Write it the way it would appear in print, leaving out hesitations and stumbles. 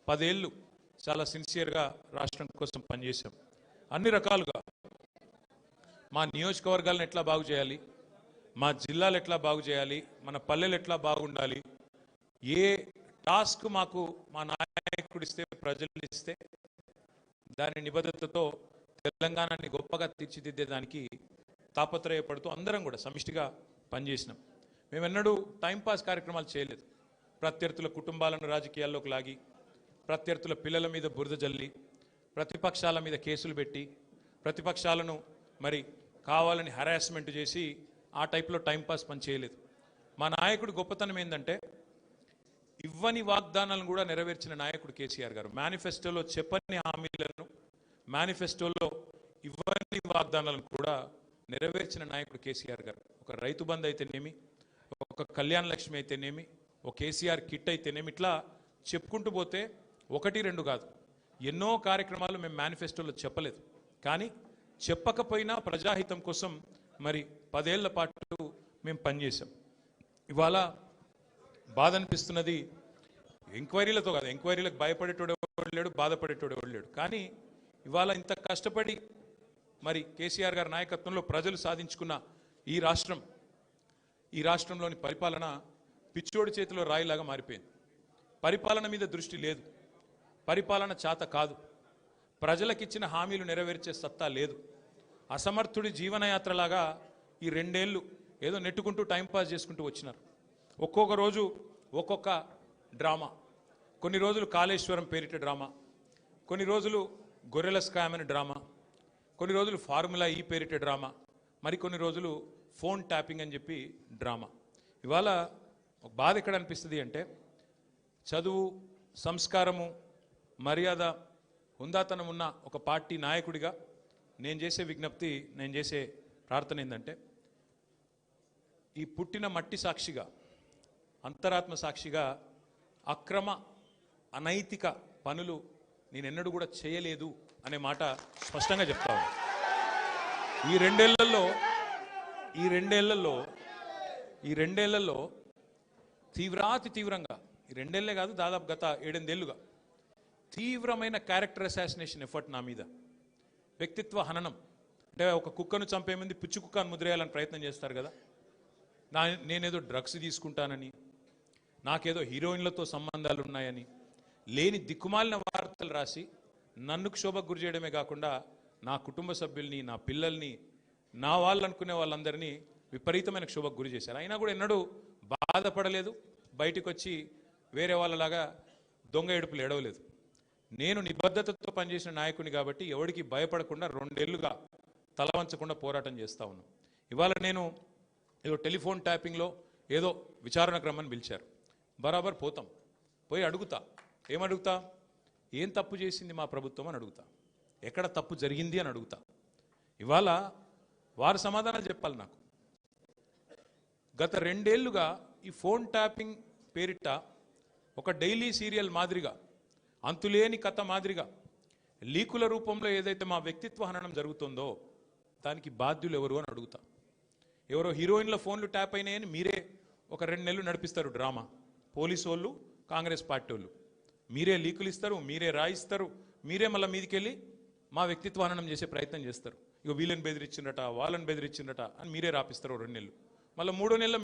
10 ఏళ్ళు చాలా సిన్సియర్గా రాష్ట్రం కోసం పనిచేశాం. అన్ని రకాలుగా మా నియోజకవర్గాలను ఎట్లా బాగు చేయాలి, మా జిల్లాలు ఎట్లా బాగు చేయాలి, మన పల్లెలు ఎట్లా బాగుండాలి, ఏ టాస్క్ మాకు మా నాయకుడు ఇస్తే, ప్రజలు ఇస్తే దాని నిబద్ధతతో తెలంగాణని గొప్పగా తీర్చిదిద్దేదానికి తాపత్రయపడుతూ అందరం కూడా సమిష్టిగా పనిచేసినాం. మేమెన్నడూ టైంపాస్ కార్యక్రమాలు చేయలేదు. ప్రత్యర్థుల కుటుంబాలను రాజకీయాల్లోకి లాగి, ప్రత్యర్థుల పిల్లల మీద బురద జల్లి, ప్రతిపక్షాల మీద కేసులు పెట్టి, ప్రతిపక్షాలను మరి కావాలని హరాస్మెంట్ చేసి ఆ టైప్లో టైంపాస్ పని చేయలేదు. మా నాయకుడు గొప్పతనం ఏంటంటే ఇవ్వని వాగ్దానాలను కూడా నెరవేర్చిన నాయకుడు కేసీఆర్ గారు. మేనిఫెస్టోలో చెప్పని హామీలను, మేనిఫెస్టోలో ఇవ్వని వాగ్దానాలను కూడా నెరవేర్చిన నాయకుడు కేసీఆర్ గారు. ఒక రైతు బంధు అయితేనేమి, ఒక కళ్యాణ లక్ష్మి అయితేనేమి, ఒక కేసీఆర్ కిట్ అయితేనేమి, ఇట్లా చెప్పుకుంటూ పోతే 1-2 కాదు, ఎన్నో కార్యక్రమాలు మేము మేనిఫెస్టోలో చెప్పలేదు. కానీ చెప్పకపోయినా ప్రజాహితం కోసం మరి 10 ఏళ్ల పాటు మేము పనిచేసాం. ఇవాళ బాధ అనిపిస్తున్నది, ఎంక్వైరీలతో కాదు, ఎంక్వైరీలకు భయపడేటోడు ఎవడు లేడు, బాధపడేటోడు ఎవడు లేడు. కానీ ఇవాళ ఇంత కష్టపడి మరి కేసీఆర్ గారి నాయకత్వంలో ప్రజలు సాధించుకున్న ఈ రాష్ట్రంలోని పరిపాలన పిచ్చోడి చేతిలో రాయిలాగా మారిపోయింది. పరిపాలన మీద దృష్టి లేదు, పరిపాలన చేత కాదు, ప్రజలకిచ్చిన హామీలు నెరవేర్చే సత్తా లేదు. అసమర్థుడి జీవనయాత్రలాగా ఈ 2 ఏళ్ళు ఏదో నెట్టుకుంటూ టైంపాస్ చేసుకుంటూ వచ్చినారు. ఒక్కొక్క రోజు ఒక్కొక్క డ్రామా. కొన్ని రోజులు కాళేశ్వరం పేరిట డ్రామా, కొన్ని రోజులు గొర్రెల స్కామ్ అని డ్రామా, కొన్ని రోజులు ఫార్ములా ఈ పేరిట డ్రామా, మరికొన్ని రోజులు ఫోన్ ట్యాపింగ్ అని చెప్పి డ్రామా. ఇవాళ ఒక బాధ ఎక్కడ అనిపిస్తుంది అంటే, చదువు, సంస్కారము, మర్యాద, హుందాతనం ఉన్న ఒక పార్టీ నాయకుడిగా నేను చేసే విజ్ఞప్తి, నేను చేసే ప్రార్థన ఏంటంటే, ఈ పుట్టిన మట్టి సాక్షిగా, అంతరాత్మ సాక్షిగా అక్రమ అనైతిక పనులు నేనెన్నడూ కూడా చేయలేదు అనే మాట స్పష్టంగా చెప్తాను. ఈ రెండేళ్లలో తీవ్రంగా, ఈ 2 ఏళ్లే కాదు, దాదాపు గత 7-8 ఏళ్లుగా తీవ్రమైన క్యారెక్టర్ అసాసినేషన్ ఎఫర్ట్ నా మీద, వ్యక్తిత్వ హననం. అంటే ఒక కుక్కను చంపే ముందు పిచ్చి కుక్కను ముద్రేయాలని ప్రయత్నం చేస్తారు కదా, నేనేదో డ్రగ్స్ తీసుకుంటానని, నాకేదో హీరోయిన్లతో సంబంధాలు ఉన్నాయని, లేని దిక్కుమాలిన వార్తలు రాసి నన్ను క్షోభకు గురి చేయడమే కాకుండా నా కుటుంబ సభ్యుల్ని, నా పిల్లల్ని, నా వాళ్ళు అనుకునే వాళ్ళందరినీ విపరీతమైన క్షోభకు గురి చేశారు. అయినా కూడా ఎన్నడూ బాధపడలేదు, బయటకు వచ్చి వేరే వాళ్ళలాగా దొంగ ఏడుపులు ఎడవలేదు. నేను నిబద్ధతతో పనిచేసిన నాయకుని కాబట్టి ఎవరికి భయపడకుండా 2 ఏళ్లుగా తలవంచకుండా పోరాటం చేస్తూ ఉన్నాను. ఇవాళ నేను ఏదో టెలిఫోన్ ట్యాపింగ్లో ఏదో విచారణకు రమ్మని పిలిచారు, బరాబర్ పోతాం, పోయి అడుగుతా. ఏమడుగుతా? ఏం తప్పు చేసింది మా ప్రభుత్వం అని అడుగుతా, ఎక్కడ తప్పు జరిగింది అని అడుగుతా. ఇవాళ వారు సమాధానాలు చెప్పాలి నాకు. గత 2 ఏళ్లుగా ఈ ఫోన్ ట్యాపింగ్ పేరిట ఒక డైలీ సీరియల్ మాదిరిగా, అంతులేని కథ మాదిరిగా లీకుల రూపంలో ఏదైతే మా వ్యక్తిత్వ హననం జరుగుతుందో దానికి బాధ్యులు ఎవరు అని అడుగుతా. ఎవరో హీరోయిన్ల ఫోన్లు ట్యాప్ అయినాయని మీరే ఒక 2 నెలలు నడిపిస్తారు డ్రామా. పోలీసు వాళ్ళు, కాంగ్రెస్ పార్టీ వాళ్ళు మీరే లీకులు ఇస్తారు, మీరే రాయిస్తారు, మీరే మళ్ళీ మీదికెళ్ళి మా వ్యక్తిత్వ హననం చేసే ప్రయత్నం చేస్తారు. ఇక వీళ్ళని బెదిరించిందట, వాళ్ళని బెదిరించిందట అని మీరే రాపిస్తారు 2 నెలలు. మళ్ళీ 3వ నెలలో